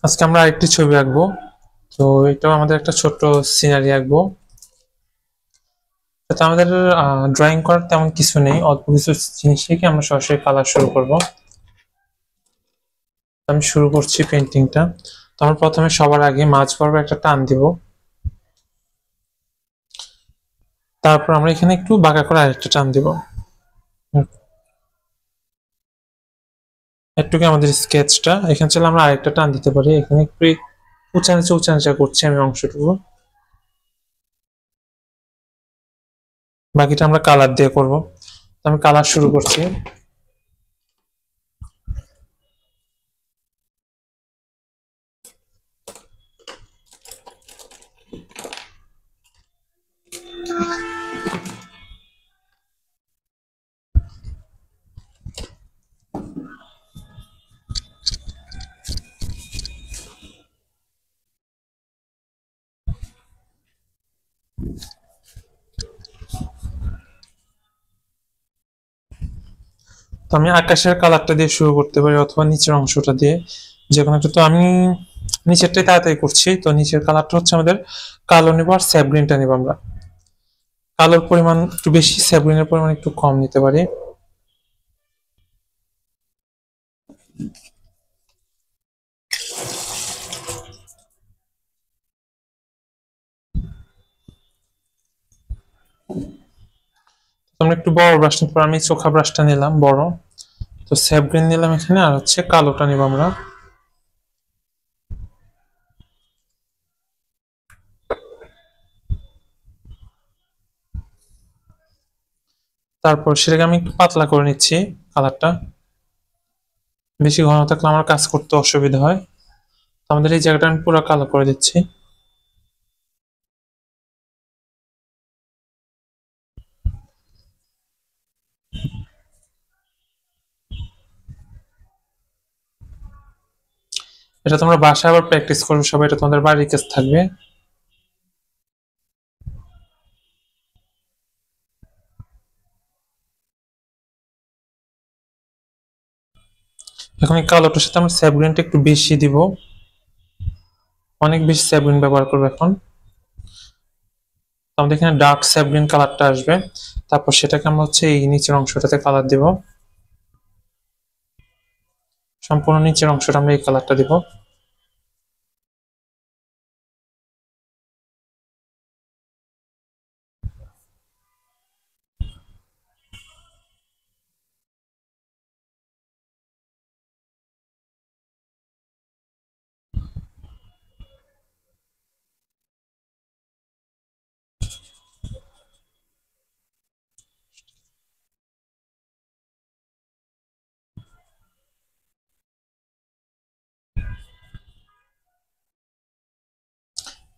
আজকে আমরা আরেকটি ছবি আঁকবো। তো এটাও আমাদের একটা ছোট্ট সিনারি আঁকবো। তো আমাদের ড্রয়িং করার তেমন কিছু নেই, অল্প কিছু জিনিস থেকে আমরা সরাসরি কালার শুরু করব। আমি শুরু করছি পেন্টিংটা। তো আমরা প্রথমে সবার আগে মাঝ বরাবর একটা টান দিব। তারপর আমরা এখানে একটু বাঁকা করে আরেকটা টান দিব। একটু আমাদের স্কেচটা এখানে চাইলে আমরা আরেকটা টান দিতে পারি। এখানে একটু উঁচা নিচা করছি আমি অংশটুকু। বাকিটা আমরা কালার দিয়ে করব। আমি কালার শুরু করছি। তো আমি আকাশের কালারটা দিয়ে শুরু করতে পারি অথবা নিচের অংশটা দিয়ে, যে কোনো একটা। তো আমি নিচেরটাই তাড়াতাড়ি করছি। তো নিচের কালারটা হচ্ছে আমাদের কালো নেব আর স্যাপ গ্রিনটা নেব আমরা। কালোর পরিমাণ একটু বেশি, স্যাপ গ্রিনের পরিমাণ একটু কম নিতে পারি। আমরা একটু বড় ব্রাশ নিতে পারি, আমি চোখা ব্রাশটা নিলাম বড়। তো স্যাপ গ্রিন নিলাম এখানে, আর হচ্ছে কালোটা নিব আমরা। তারপর সেটাকে আমি একটু পাতলা করে নিচ্ছি কালারটা। বেশি ঘন থাকলে আমার কাজ করতে অসুবিধা হয়। তো আমাদের এই জায়গাটা আমি পুরো কালো করে দিচ্ছি। এটা তোমরা বাসায় আবার প্র্যাকটিস করবে সবাই, এটা তোমাদের বাড়ির কাজ থাকবে। এখন এই কালোটার সাথে আমরা স্যাপ গ্রিনটা একটু বেশি দিব, অনেক বেশি স্যাপ গ্রিন ব্যবহার করবো এখন। আমাদের এখানে ডার্ক স্যাপ গ্রিন কালারটা আসবে। তারপর সেটাকে আমরা হচ্ছে এই নিচের অংশটাতে কালার দিব। সম্পূর্ণ নিচের অংশটা আমরা এই কালারটা দিব।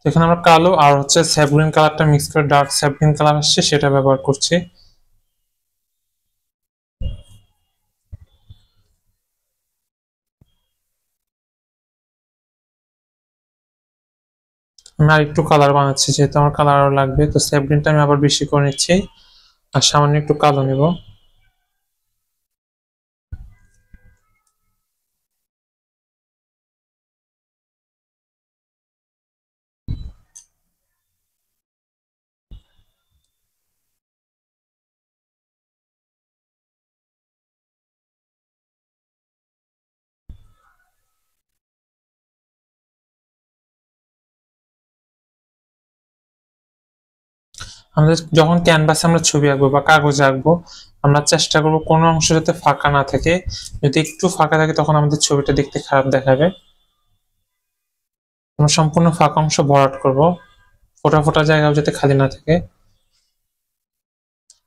এখানে আমরা কালো আর হচ্ছে স্যাপ গ্রিন কালারটা মিক্স করে ডার্ক স্যাপ গ্রিন কালার আসছে সেটা ব্যবহার করছি। আমি আর একটু কালার বানাচ্ছি, যেহেতু আমার কালার আরো লাগবে। তো স্যাপ গ্রিনটা আমি আবার বেশি করে নিচ্ছি, আর সামান্য একটু কালো নেব। আমাদের যখন ক্যানভাসে আমরা ছবি আঁকবো বা কাগজে আঁকবো, আমরা চেষ্টা করবো কোনো অংশ যাতে ফাঁকা না থাকে। যদি একটু ফাঁকা থাকে তখন আমাদের ছবিটা দেখতে খারাপ দেখাবে। আমরা সম্পূর্ণ ফাঁকা অংশ ভরাট করব, ফোটা ফোটা জায়গাও যাতে খালি না থাকে।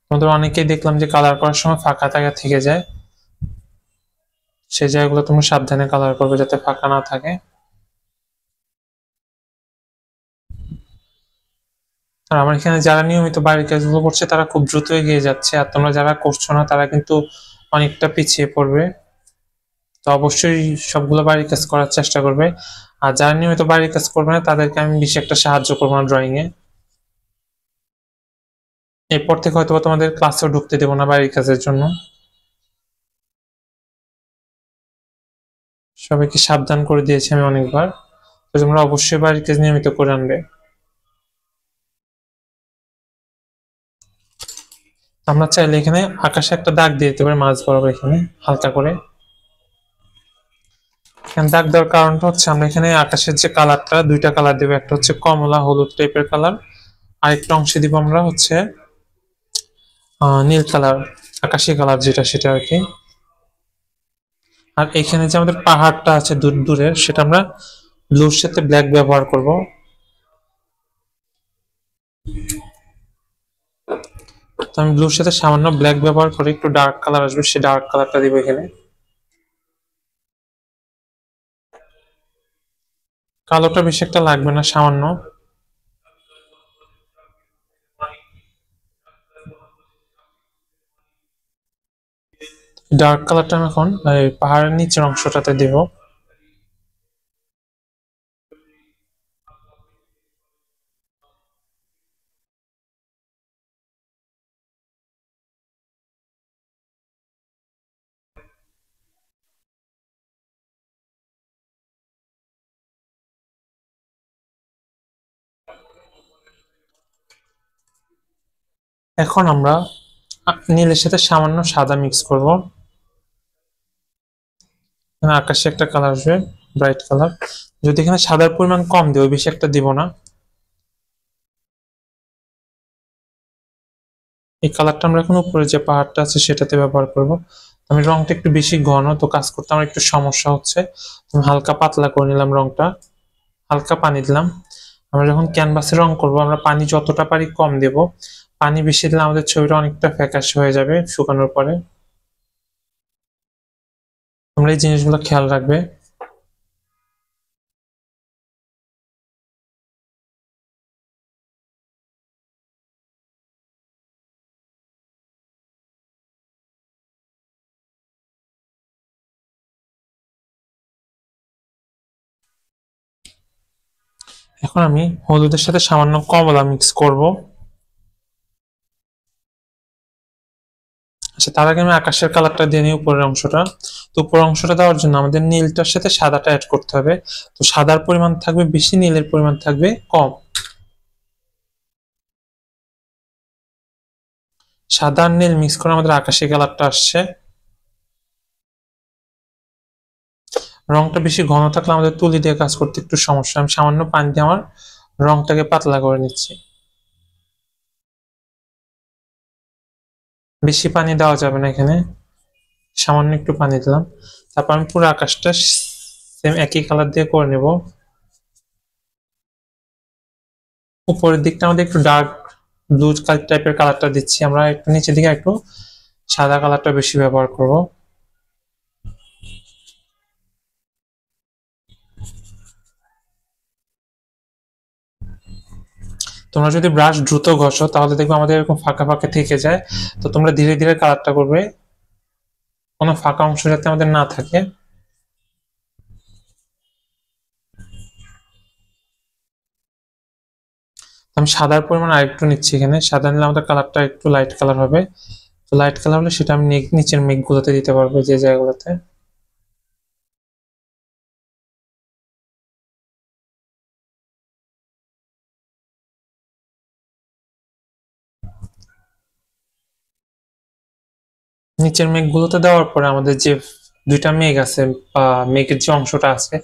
আমাদের অনেকেই দেখলাম যে কালার করার সময় ফাঁকা জায়গা থেকে যায়, সেই জায়গাগুলো তুমি সাবধানে কালার করবে যাতে ফাঁকা না থাকে। আর আমার এখানে যারা নিয়মিত বাড়ির কাজগুলো করছে তারা খুব দ্রুত এগিয়ে যাচ্ছে, আর তোমরা যারা করছো না তারা কিন্তু অনেকটা পিছিয়ে পড়বে। তো অবশ্যই সবগুলো বাড়ির কাজ করার চেষ্টা করবে। আর যারা নিয়মিত বাড়ির কাজ করবে না তাদেরকে আমি বেশি একটা সাহায্য করবো না ড্রয়িং এ। এরপর থেকে হয়তো তোমাদের ক্লাসেও ঢুকতে দেবো না বাড়ির কাজের জন্য। সবাইকে সাবধান করে দিয়েছি আমি অনেকবার। তো তোমরা অবশ্যই বাড়ির কাজ নিয়মিত করে আনবে। আমরা চাইলে এখানে আকাশে একটা দাগ দিয়ে দিতে পারি মাঝ বরাবর, এখানে হালকা করে। এখানে দাগ দেওয়ার কারণটা হচ্ছে আমরা এখানে আকাশের যে কালারটা, দুইটা কালার দেবো, একটা হচ্ছে কমলা হলুদ টাইপের কালার, আরেকটা অংশে দিব আমরা হচ্ছে নীল কালার, আকাশি কালার যেটা সেটা আর কি। আর এখানে যে আমাদের পাহাড়টা আছে দূর দূরের, সেটা আমরা ব্লুর সাথে ব্ল্যাক ব্যবহার করব। তো আমি ব্লুর সাথে সামান্য ব্ল্যাক ব্যবহার করে একটু ডার্ক কালার আসবে, সেই ডার্ক কালারটা দিব এখানে। কালোটা বেশি একটা লাগবে না, সামান্য। ডার্ক কালারটা আমি এখন পাহাড়ের নিচের অংশটাতে দিব। এখন আমরা নীলের সাথে সামান্য সাদা মিক্স করব। আকাশে একটা কালার আসবে, ব্রাইট কালার। যদি এখানে সাদার পরিমাণ কম দেবো, বেশি একটা দিব না। এই কালারটা আমরা এখন উপরে যে পাহাড়টা আছে সেটাতে ব্যবহার করব। আমি রংটা একটু বেশি ঘন, তো কাজ করতে আমার একটু সমস্যা হচ্ছে। আমি হালকা পাতলা করে নিলাম রংটা, হালকা পানি দিলাম। আমরা যখন ক্যানভাসে রং করব, আমরা পানি যতটা পারি কম দেব। পানি বেশি দিলে আমাদের ছবিটা অনেকটা ফ্যাকাশে হয়ে যাবে শুকানোর পরে। তোমরা এই জিনিসগুলো খেয়াল রাখবে। এখন আমি হলুদের সাথে সামান্য কমলা মিক্স করব। আচ্ছা, তার আগে আমি আকাশের কালারটা দিয়ে নিই, উপরের অংশটা। তো উপরের অংশটা দেওয়ার জন্য আমাদের নীলটার সাথে সাদাটা অ্যাড করতে হবে। তো সাদার পরিমাণ থাকবে বেশি, নীলের পরিমাণ থাকবে কম। সাদা আর নীল মিক্স করে আমাদের আকাশি কালারটা আসছে। রংটা বেশি ঘন থাকলে আমাদের তুলি দিয়ে কাজ করতে একটু সমস্যা। আমি সামান্য পানি দিয়ে আমার রংটাকে পাতলা করে নিচ্ছি। বেশি পানি দেওয়া যাবে না এখানে, সামান্য একটু পানি দিলাম। তারপর আমি পুরো আকাশটা সেম একই কালার দিয়ে করে নেব। উপরের দিকটা আমাদের একটু ডার্ক ব্লু টাইপের কালারটা দিচ্ছি আমরা, একটু নিচের দিকে একটু সাদা কালারটা বেশি ব্যবহার করব। তোমরা যদি ব্রাশ দ্রুত ঘষো তাহলে দেখবে আমাদের এরকম ফাঁকা ফাঁকা থেকে যায়। তো তোমরা ধীরে ধীরে কালারটা করবে, কোনো ফাঁকা অংশ যাতে আমাদের না থাকে। আমি সাদার পরিমাণ আরেকটু নিচ্ছি এখানে, সাদা নিলে আমাদের কালারটা একটু লাইট কালার হবে। তো লাইট কালার হলে সেটা আমি নিচের মেঘগুলোতে দিতে পারবো, যে জায়গাগুলোতে। নিচের মেঘগুলোতে দেওয়ার পরে আমাদের যে দুইটা মেঘ আছে বা মেঘের যে অংশটা আছে,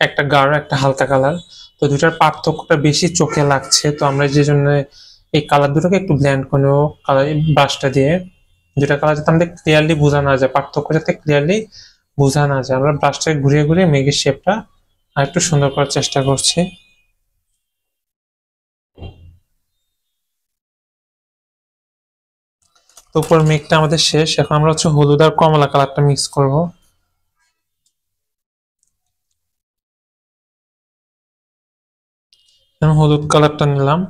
একটা গাঢ় একটা হালকা কালার, তো দুইটার পার্থক্যটা বেশি চোখে লাগছে। তো আমরা যে জন্য এই কালার দুটোকে একটু ব্লেন্ড করে নেবো কালার ব্রাশটা দিয়ে। দুইটা কালার যাতে আমাদের ক্লিয়ারলি বোঝা না যায়, পার্থক্য যাতে ক্লিয়ারলি বোঝা না যায়, আমরা ব্রাশটাকে ঘুরিয়ে ঘুরিয়ে মেঘের শেপটা আর একটু সুন্দর করার চেষ্টা করছি। তো উপর মেঘটা আমাদের শেষ, এখন আমরা হচ্ছে হলুদ আর কমলা কালারটা মিক্স করব। আমি হলুদ কালারটা নিলাম,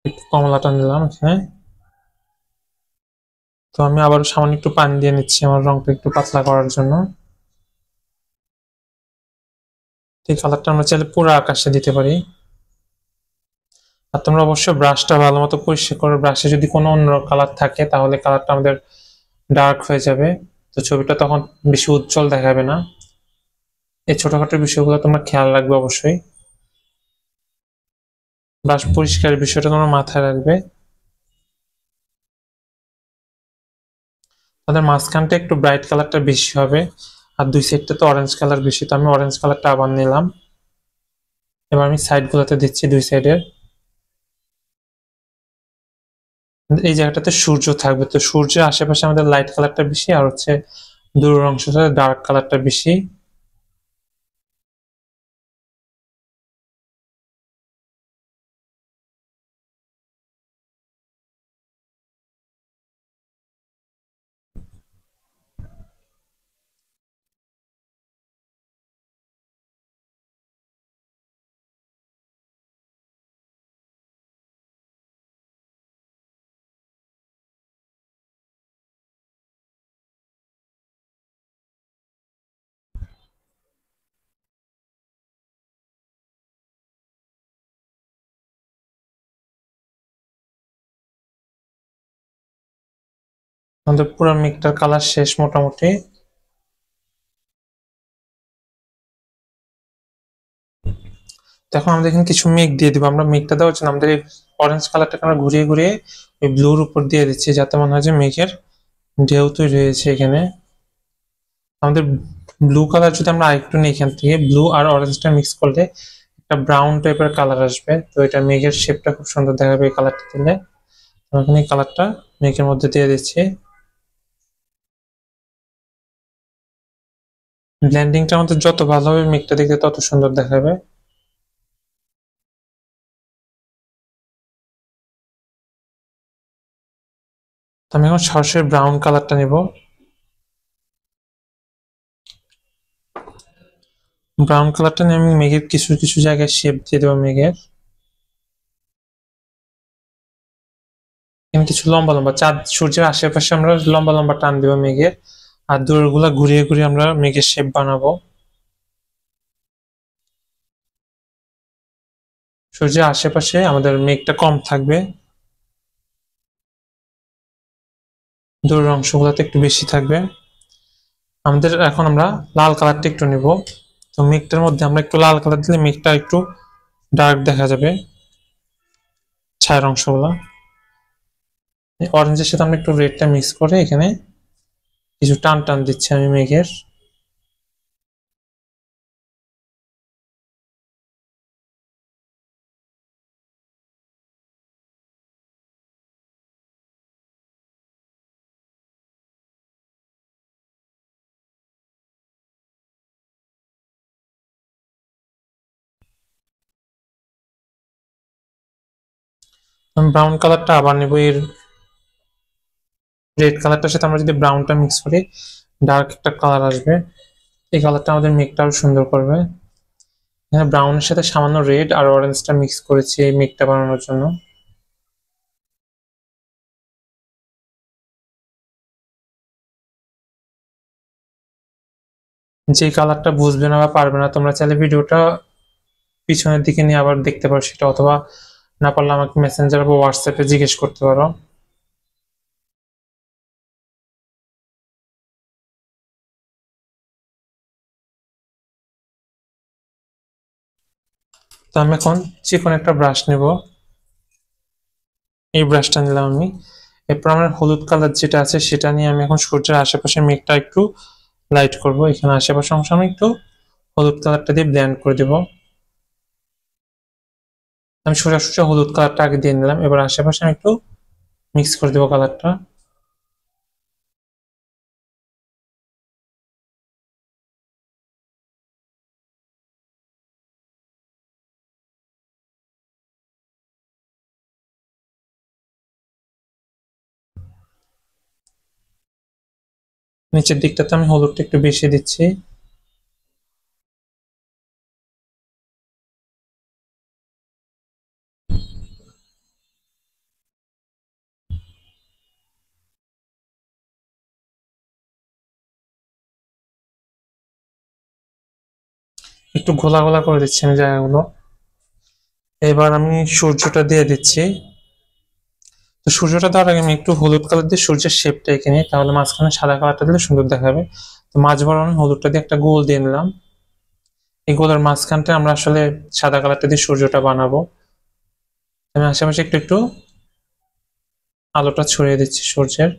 একটু কমলাটা নিলাম এখানে। তো আমি আবার সামান্য একটু পানি দিয়ে নিচ্ছি আমার রংটা একটু পাতলা করার জন্য। এই কালারটা আমরা চাইলে পুরো আকাশে দিতে পারি। আর তোমরা অবশ্যই ব্রাশটা ভালো মতো পরিষ্কার করো। ব্রাশে যদি কোনো অন্য কালার থাকে তাহলে কালারটা আমাদের ডার্ক হয়ে যাবে, তো ছবিটা তখন বেশি উজ্জ্বল দেখাবে না। এই ছোটখাটো বিষয়গুলো তোমরা খেয়াল রাখবে অবশ্যই। ব্রাশ পরিষ্কারের বিষয়টা তোমরা মাথায় রাখবে। তাদের মাঝখানটা একটু ব্রাইট কালারটা বেশি হবে, আর দুই সাইডটা তো অরেঞ্জ কালার বেশি, তো আমি অরেঞ্জ কালারটা আবার নিলাম। এবার আমি সাইড গুলোতে দিচ্ছি দুই সাইডের। এই জায়গাটাতে সূর্য থাকবে, তো সূর্যের আশেপাশে আমাদের লাইট কালারটা বেশি, আর হচ্ছে দূরের অংশটা ডার্ক কালারটা বেশি। আমাদের পুরো মেঘটার কালার শেষ মোটামুটি। তো এখন আমাদের এখানে কিছু মেঘ দিয়ে দিব। আমরা মেঘটা দেওয়ার জন্য আমাদের এই অরেঞ্জ কালারটাকে আমরা ঘুরিয়ে ঘুরিয়ে ওই ব্লুর উপর দিয়ে দিচ্ছি, যাতে মনে হয় যে মেঘের ঢেউ তৈরি হয়েছে এখানে। আমাদের ব্লু কালার যদি আমরা আরেকটু নিই এখান থেকে, ব্লু আর অরেঞ্জটা মিক্স করলে একটা ব্রাউন টাইপের কালার আসবে, তো এটা মেঘের শেপটা খুব সুন্দর দেখাবে এই কালারটা দিলে। এখানে এই কালারটা মেঘের মধ্যে দিয়ে দিচ্ছি। ব্লেন্ডিংটা আমাদের যত ভালো হবে মেঘটা দেখতে তত সুন্দর দেখাবে। তো আমি এখন সরাসরি ব্রাউন কালারটা নিব। ব্রাউন কালারটা নিয়ে আমি মেঘের কিছু কিছু জায়গায় শেপ দিয়ে দেবো মেঘের। এখানে কিছু লম্বা লম্বা চাঁদ সূর্যের আশেপাশে আমরা লম্বা লম্বা টান দেবো মেঘের, আর দূরগুলা ঘুরিয়ে ঘুরিয়ে আমরা মেঘের শেপ বানাবো। সূর্যের আশেপাশে আমাদের মেঘটা কম থাকবে, দূরের অংশগুলোতে একটু বেশি থাকবে। আমাদের এখন আমরা লাল কালারটা একটু নিব। তো মেঘটার মধ্যে আমরা একটু লাল কালার দিলে মেঘটা একটু ডার্ক দেখা যাবে, ছায়ের অংশগুলো। অরেঞ্জের সাথে আমরা একটু রেডটা মিক্স করে এখানে কিছু টান টান দিচ্ছি আমি মেঘের। আমি ব্রাউন কালারটা আবার নেবো। এর রেড কালারটার সাথে আমরা যদি ব্রাউনটা মিক্স করি ডার্ক একটা কালার আসবে। এই কালারটা আমাদের মেঘটা আরো সুন্দর করবে। এখানে ব্রাউনের সাথে সামান্য রেড আর অরেঞ্জটা মিক্স করেছি এই মেঘটা বানানোর জন্য। যে কালারটা বুঝবে না বা পারবে না, তোমরা চাইলে ভিডিওটা পিছনের দিকে নিয়ে আবার দেখতে পারো সেটা, অথবা না পারলে আমাকে মেসেঞ্জার বা হোয়াটসঅ্যাপে জিজ্ঞেস করতে পারো। তো আমি এখন চিকন একটা ব্রাশ নেব। এই ব্রাশটা নিলাম আমি। এরপর আমার হলুদ কালার যেটা আছে সেটা নিয়ে আমি এখন সূর্যের আশেপাশে মেঘটা একটু লাইট করব। এখানে আশেপাশে অংশ আমি একটু হলুদ কালারটা দিয়ে ব্লেন্ড করে দেব। আমি সোজা সোজা হলুদ কালারটা আগে দিয়ে নিলাম, এবার আশেপাশে আমি একটু মিক্স করে দেবো কালারটা। নিচের দিকটাতে আমি হলুদটা একটু বেশি দিচ্ছি। একটু ঘোলা ঘোলা করে দিচ্ছি আমি জায়গাগুলো। এবার আমি সূর্যটা দিয়ে দিচ্ছি। তো সূর্যটা দেওয়ার আগে আমি একটু হলুদ কালার দিয়ে সূর্যের শেপটা এঁকে নিই, তাহলে মাঝখানে সাদা কালারটা দিলে সুন্দর দেখাবে। তো মাঝ বরাবর আমি হলুদটা দিয়ে একটা গোল দিয়ে নিলাম। এই গোলের মাঝখানটা আমরা আসলে সাদা কালারটা দিয়ে সূর্যটা বানাবো। আমি আশেপাশে একটু একটু আলোটা ছড়িয়ে দিচ্ছি সূর্যের।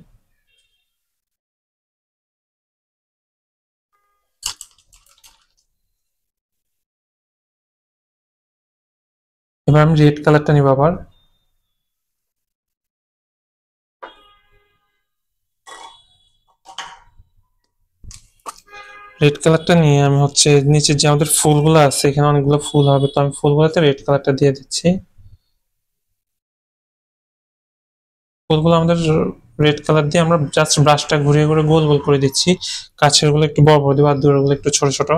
এবার আমি রেড কালারটা নিব আবার। রেড কালারটা নিয়ে আমি হচ্ছে নিচে যে আমাদের ফুলগুলো আছে, এখানে অনেকগুলো ফুল হবে, তো আমি ফুলগুলোতে রেড কালারটা দিয়ে দিচ্ছি। ফুলগুলো আমাদের রেড কালার দিয়ে আমরা জাস্ট ব্রাশটা ঘুরিয়ে ঘুরে গোল গোল করে দিচ্ছি। কাছের গুলো একটু বড় বড় দিব আর দূরের গুলো একটু ছোট ছোট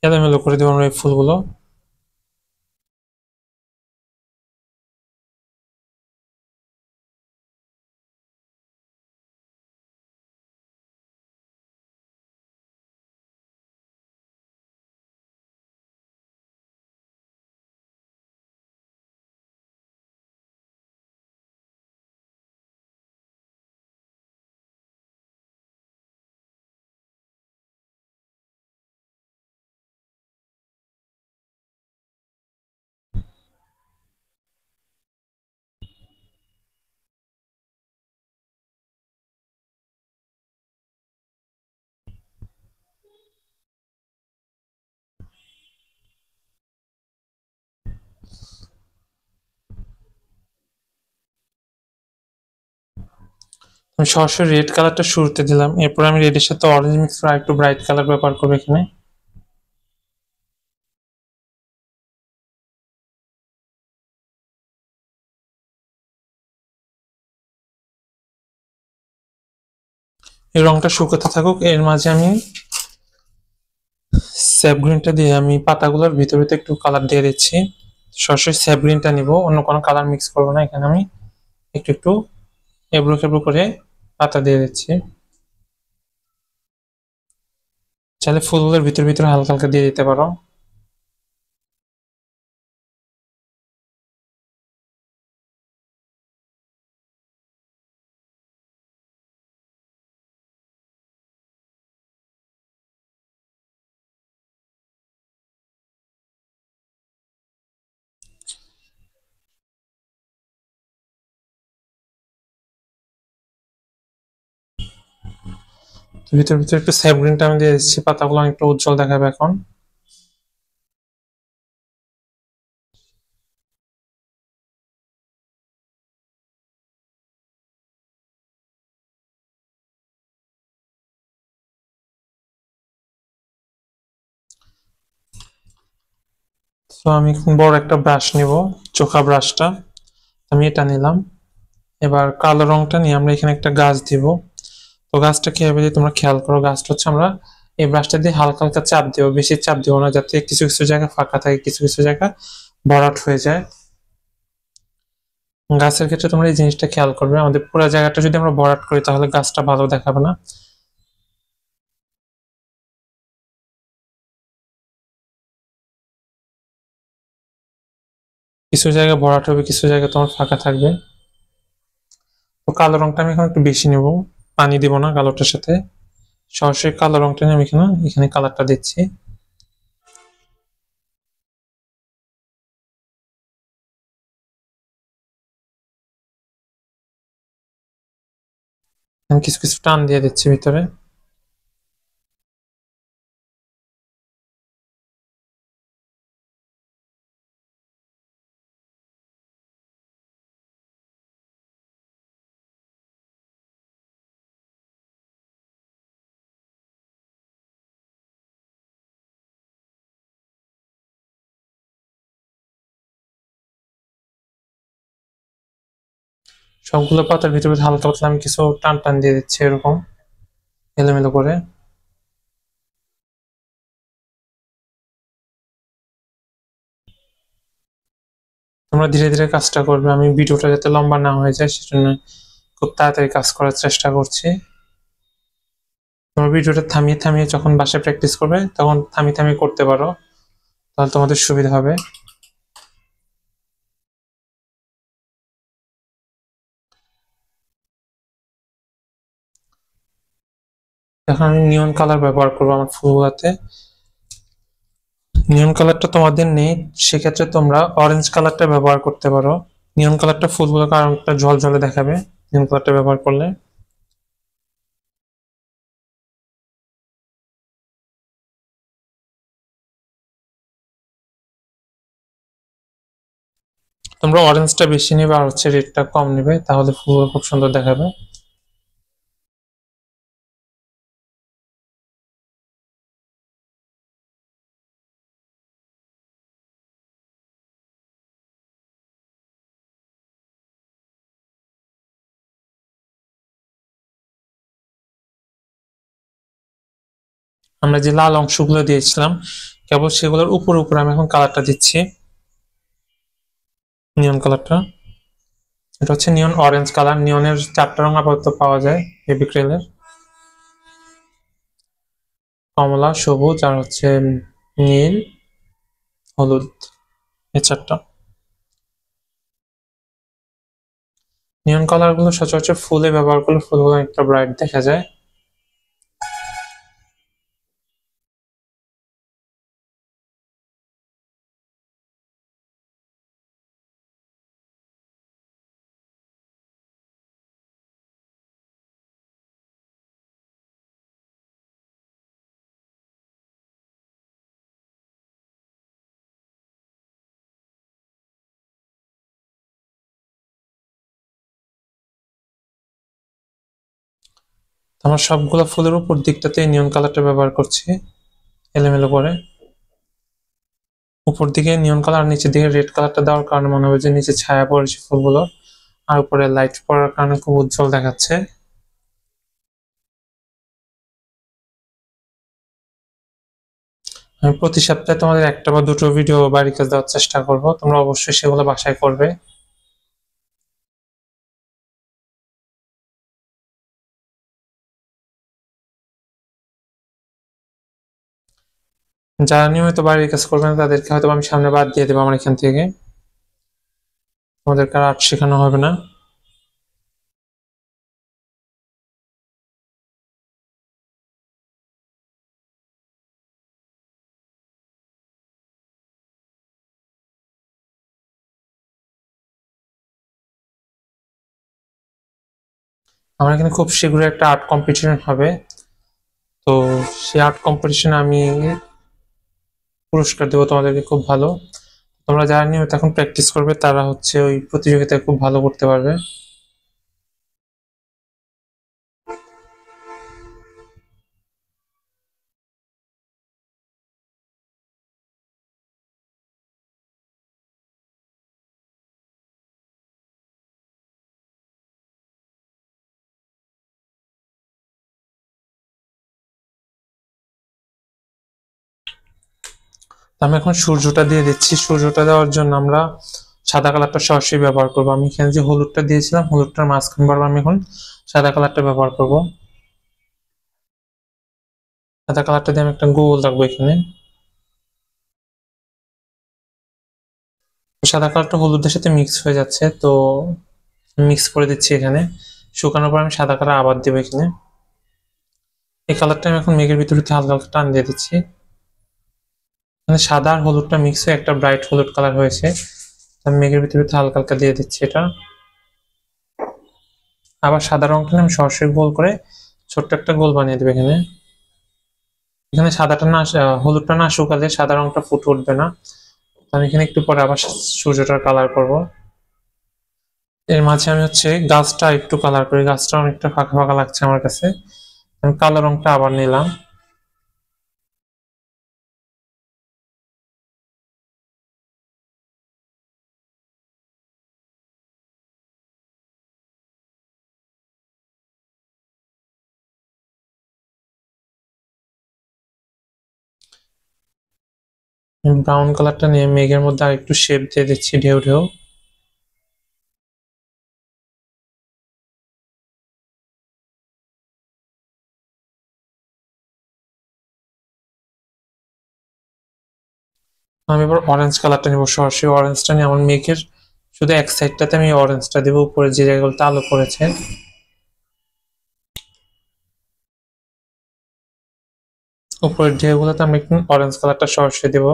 এলোমেলো করে দেবো আমরা এই ফুলগুলো। আমি সরাসরি রেড কালারটা শুরুতে দিলাম, এরপর আমি রেডের সাথে অরেঞ্জ মিক্স করে একটু ব্রাইট কালার ব্যবহার করবো এখানে। এই রংটা শুকোতে থাকুক, এর মাঝে আমি স্যাপ গ্রিনটা দিয়ে আমি পাতাগুলোর ভিতরে একটু কালার দিয়ে দিচ্ছি। সরাসরি স্যাপ গ্রিনটা নিব, অন্য কোনো কালার মিক্স করবো না। এখানে আমি একটু একটু এবড়ো খেবড়ো করে পাতা দিয়ে দিচ্ছি। চাইলে ফুলগুলোর ভিতর ভিতরে হালকা হালকা দিয়ে দিতে পারো। ভিতর ভিতরে একটু স্যাপ গ্রিনটা আমি দিয়ে দিচ্ছি, পাতাগুলো অনেকটা উজ্জ্বল দেখাবে এখন। তো আমি বড় একটা ব্রাশ নিব, চোখা ব্রাশটা আমি এটা নিলাম। এবার কালো রংটা নিয়ে আমরা এখানে একটা গাছ দিব। তো গাছটা কিভাবে দিয়ে তোমরা খেয়াল করো, গাছটা হচ্ছে আমরা এই ব্রাশটা দিয়ে হালকা হালকা চাপ দেবো, বেশি চাপ দেবো না, যাতে কিছু কিছু জায়গা ফাঁকা থাকে, কিছু কিছু জায়গা ভরাট হয়ে যায়। গাছের ক্ষেত্রে তোমরা এই জিনিসটা খেয়াল করবে, আমাদের পুরো জায়গাটা যদি আমরা ভরাট করি তাহলে গাছটা ভালো দেখাবে না। কিছু জায়গা ভরাট হবে, কিছু জায়গা তোমার ফাঁকা থাকবে। তো কালো রংটা আমি এখন একটু বেশি নেব, পানি দিব না কালোটার সাথে, সরাসরি কালো রংটা নিয়ে আমি এখানে এখানে কালারটা দিচ্ছি। আমি কিছু কিছু টান দিয়ে দিচ্ছি ভিতরে। সবগুলো পাতার ভিতরে হালকা পাতলা আমি কিছু টান টান দিয়ে দিচ্ছি এরকম এলোমেলো করে। তোমরা ধীরে ধীরে কাজটা করবে, আমি ভিডিওটা যাতে লম্বা না হয়ে যায় সেজন্য খুব তাড়াতাড়ি কাজ করার চেষ্টা করছি। তোমরা ভিডিওটা থামিয়ে থামিয়ে যখন বাসায় প্র্যাকটিস করবে তখন থামিয়ে থামিয়ে করতে পারো, তাহলে তোমাদের সুবিধা হবে। এখন আমি নিয়ন কালার ব্যবহার করবো আমার ফুলগুলাতে। নিয়ন কালারটা তোমাদের নেই, সেক্ষেত্রে তোমরা অরেঞ্জ কালারটা ব্যবহার করতে পারো। নিয়ন কালারটা ফুলগুলোকে আরো একটা ঝলঝলে দেখাবে নিয়ন কালারটা ব্যবহার করলে। তোমরা অরেঞ্জটা বেশি নেবে আর হচ্ছে রেডটা কম নেবে, তাহলে ফুলগুলো খুব সুন্দর দেখাবে। আমরা যে লাল অংশগুলো দিয়েছিলাম কেবল সেগুলোর উপর উপর আমি এখন কালারটা দিচ্ছি, নিয়ন কালারটা। এটা হচ্ছে নিয়ন অরেঞ্জ কালার। নিয়নের 4টা রং আপাতত পাওয়া যায় ফেভিক্রিলের: কমলা, সবুজ, আর হচ্ছে নীল, হলুদ, এই 4টা। নিয়ন কালার গুলো সচরাচর ফুলে ব্যবহার করলে ফুলগুলো একটা ব্রাইট দেখা যায়। আমার সবগুলো ফুলের উপর দিকটাতে নিয়ন কালারটা ব্যবহার করছি এলোমেলো করে। উপর দিকে নিয়ন কালার আর নিচের দিকে রেড কালারটা দেওয়ার কারণে মনে হবে যে নিচে ছায়া পড়েছে ফুলগুলো, আর উপরে লাইট পড়ার কারণে খুব উজ্জ্বল দেখাচ্ছে। আমি প্রতি সপ্তাহে তোমাদের 1টা বা 2টো ভিডিও বাড়ির কাজ দেওয়ার চেষ্টা করব, তোমরা অবশ্যই সেগুলো বাসায় করবে। যারা নিয়মিত বাড়ির কাজ করবে না তাদেরকে হয়তো আমি সামনে বাদ দিয়ে দেবো আমার এখান থেকে, তোমাদেরকে আর আর্ট শেখানো হবে না। আমার এখানে খুব শীঘ্রই একটা আর্ট কম্পিটিশন হবে, তো সেই আর্ট কম্পিটিশনে আমি পুরস্কার দেবো তোমাদেরকে খুব ভালো। তোমরা যারা নিয়মিত এখন প্র্যাকটিস করবে তারা হচ্ছে ওই প্রতিযোগিতায় খুব ভালো করতে পারবে। আমি এখন সূর্যটা দিয়ে দিচ্ছি। সূর্যটা দেওয়ার জন্য আমরা সাদা কালারটা সরাসরি ব্যবহার করবো। আমি এখানে যে হলুদটা দিয়েছিলাম হলুদটার মাঝখান বরাবর আমি এখন সাদা কালারটা ব্যবহার করব। সাদা কালারটা দিয়ে আমি একটা গোল রাখবো এখানে। সাদা কালারটা হলুদের সাথে মিক্স হয়ে যাচ্ছে, তো মিক্স করে দিচ্ছি এখানে। শুকানোর পর আমি সাদা কালার আবার দেবো এখানে। এই কালারটা আমি এখন মেঘের ভিতরে হালকা হালকা টান দিয়ে দিচ্ছি। মানে সাদা আর হলুদটা মিক্স হয়ে একটা ব্রাইট হলুদ কালার হয়েছে। আমি মেঘের ভিতরে হালকা হালকা দিয়ে দিচ্ছি এটা। আবার সাদা রংটা আমি সরাসরি গোল করে ছোট্ট একটা গোল বানিয়ে দেবো এখানে। এখানে সাদাটা না হলুদটা না শুকালে সাদা রংটা ফুটে উঠবে না। আমি এখানে একটু পরে আবার সূর্যটার কালার করব। এর মাঝে আমি হচ্ছে গাছটা একটু কালার করি, গাছটা অনেকটা ফাঁকা ফাঁকা লাগছে আমার কাছে। আমি কালো রংটা আবার নিলাম। ব্রাউন কালারটা নিয়ে মেঘের মধ্যে আর একটু শেপ দিয়ে দিচ্ছি, ঢেউ ঢেউ। আমি এবার অরেঞ্জ কালারটা নিব, সরাসরি অরেঞ্জটা নিয়ে আমার মেঘের শুধু এক সাইডটাতে আমি অরেঞ্জটা দেবো, উপরে যে জায়গাগুলোতে আলো পড়েছে উপরের ঢেউগুলোতে আমি একটু অরেঞ্জ কালারটা সরাসরি দেবো।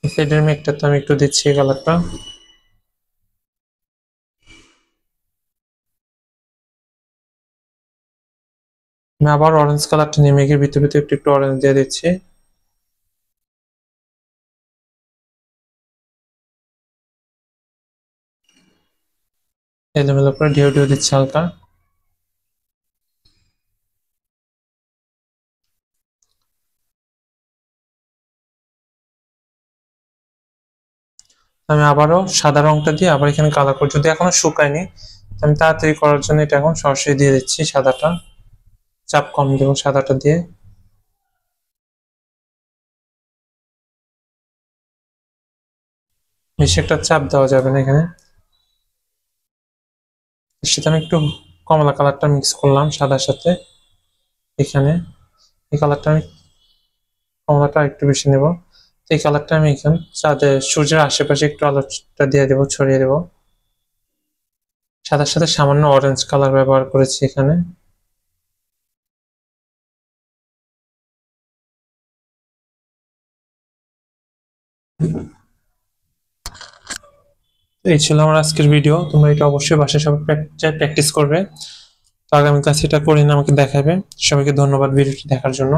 এই সাইডের মেঘটাতে আমি একটু দিচ্ছি এই কালারটা। আমি আবার অরেঞ্জ কালারটা নিয়ে মেঘের ভিতরে ভিতরে একটু একটু অরেঞ্জ দিয়ে দিচ্ছি। এলোমেলো করে ঢেউ ঢেউ দিচ্ছি হালকা। আমি আবারও সাদা রংটা দিয়ে আবার এখানে কালার করি, যদি এখনো শুকায়নি আমি তাড়াতাড়ি করার জন্য এটা এখন সরাসরি দিয়ে দিচ্ছি সাদাটা, চাপ কম দেবো সাদাটা দিয়ে। বেশি একটা চাপ দেওয়া যাবে না এখানে। এর সাথে আমি একটু কমলা কালারটা মিক্স করলাম সাদার সাথে। এখানে এই কালারটা আমি কমলাটা একটু বেশি নেব। এই কালারটা আমি এখানে চাঁদের সূর্যের আশেপাশে একটু আলোটা দিয়ে দেবো, ছড়িয়ে দেবো। সাদার সাথে সামান্য অরেঞ্জ কালার ব্যবহার করেছি এখানে। এই ছিল আমার আজকের ভিডিও। তোমরা এটা অবশ্যই বাসায় সবাই প্র্যাকটিস করবে। তো আগামী ক্লাসে এটা করে আমাকে দেখাবে। সবাইকে ধন্যবাদ ভিডিওটি দেখার জন্য।